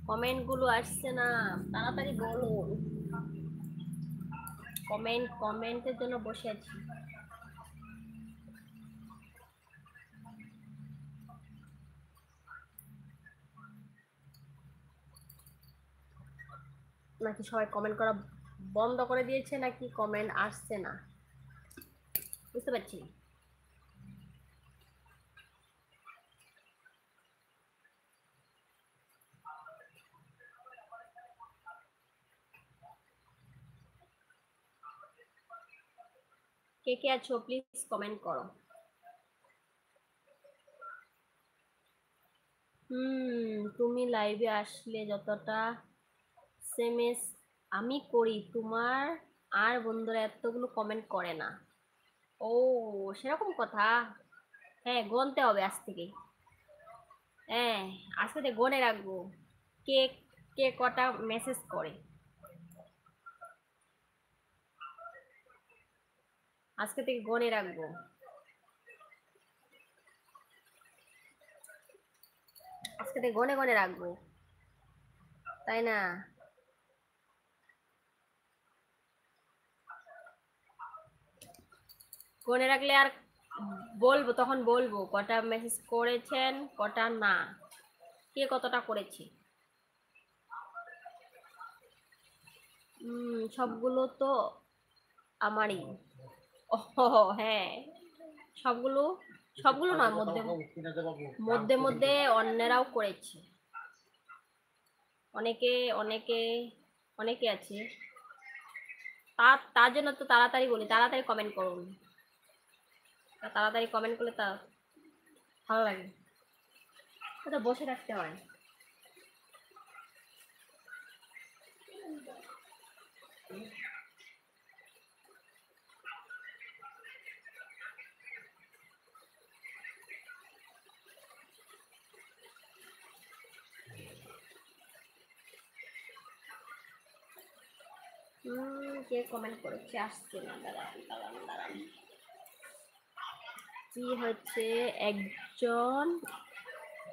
Comment গুলো আসছে না, তাড়াতাড়ি বলুন। কমেন্টের জন্য বসে আছি। নাকি সবাই কমেন্ট করা বন্ধ করে দিয়েছে, নাকি কমেন্ট আসছে না, বুঝতে পারছি না। কে কে আছো প্লিজ কমেন্ট করো। তুমি লাইভে আসলে যতটা এসএমএস আমি করি, তোমার আর বন্ধুরা এতগুলো কমেন্ট করে না। ও, সেরকম কথা। হ্যাঁ, গুনতে হবে আজ থেকে। হ্যাঁ, আজকে থেকে গুনে রাখবো কে কে কটা মেসেজ করে। আজকে থেকে গুনে রাখবো। আজকে থেকে গুনে গুনে রাখবো, তাই না? গুনে রাখলে আর বলবো, তখন বলবো কটা মেসেজ করেছেন, কটা না, কে কতটা করেছে। সবগুলো তো আমারই। ও হ্যাঁ, সবগুলো সবগুলো না, মধ্যে মধ্যে মধ্যে অন্যরাও করেছে। অনেকে অনেকে অনেকে আছে। তার জন্য তো তাড়াতাড়ি বলি, তাড়াতাড়ি কমেন্ট করুন। তাড়াতাড়ি কমেন্ট করলে তা ভালো লাগে। তো বসে থাকতে হয়। কে কমেন্ট করেছে আসছে না, দাঁড়ান দাঁড়ান দাঁড়ান। কি হচ্ছে, একজন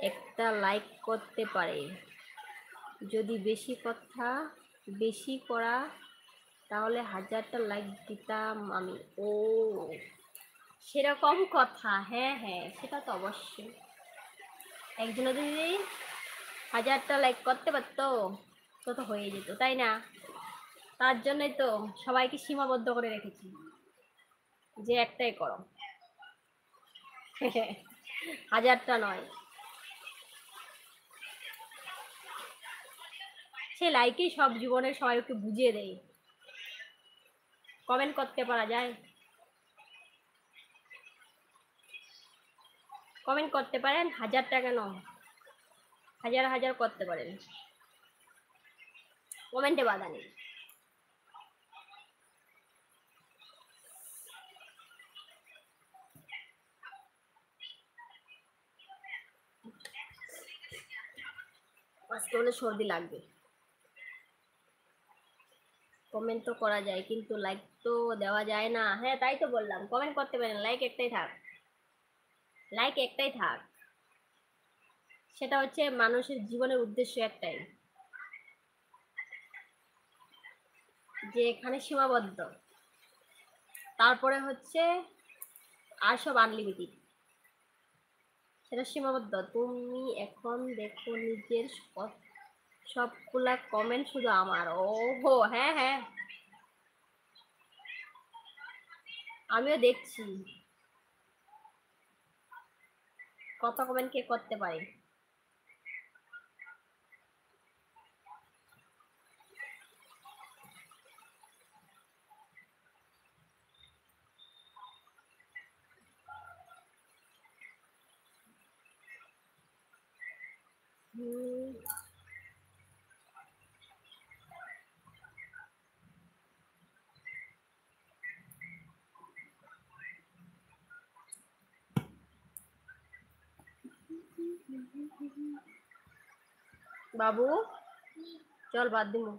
একটা লাইক করতে পারে, যদি বেশি করা তাহলে 1000টা লাইক দিতাম আমি। ও, সেরকম কথা। হ্যাঁ হ্যাঁ, সেটা তো অবশ্যই। একজনে যদি 1000টা লাইক করতে পারতো তো তো হয়ে যেত, তাই না? তার জন্যই তো সবাইকে সীমাবদ্ধ করে রেখেছি যে একটাই করো। 1000টা নয়। সে লাইকেই সব জীবনের সবাইকে বুঝিয়ে দেয়। কমেন্ট করতে পারা যায়, কমেন্ট করতে পারেন, 1000টা কেন, হাজার হাজার করতে পারেন, কমেন্টে বাধা নেই। আজকে হলে সর্দি লাগবে। কমেন্ট তো করা যায় কিন্তু লাইক তো দেওয়া যায় না। হ্যাঁ, তাই তো বললাম, কমেন্ট করতে পারেন, লাইক একটাই থাক, লাইক একটাই থাক। সেটা হচ্ছে মানুষের জীবনের উদ্দেশ্য একটাই, যে এখানে সীমাবদ্ধ, তারপরে হচ্ছে আর সব আনলিমিটেড। সেটা সীমাবদ্ধ। তুমি এখন দেখো নিজের সবগুলা কমেন্ট শুধু আমার। ও হো, হ্যাঁ হ্যাঁ, আমিও দেখছি কত কমেন্ট কে করতে পারে। বাবু, চল বাদ দিমু।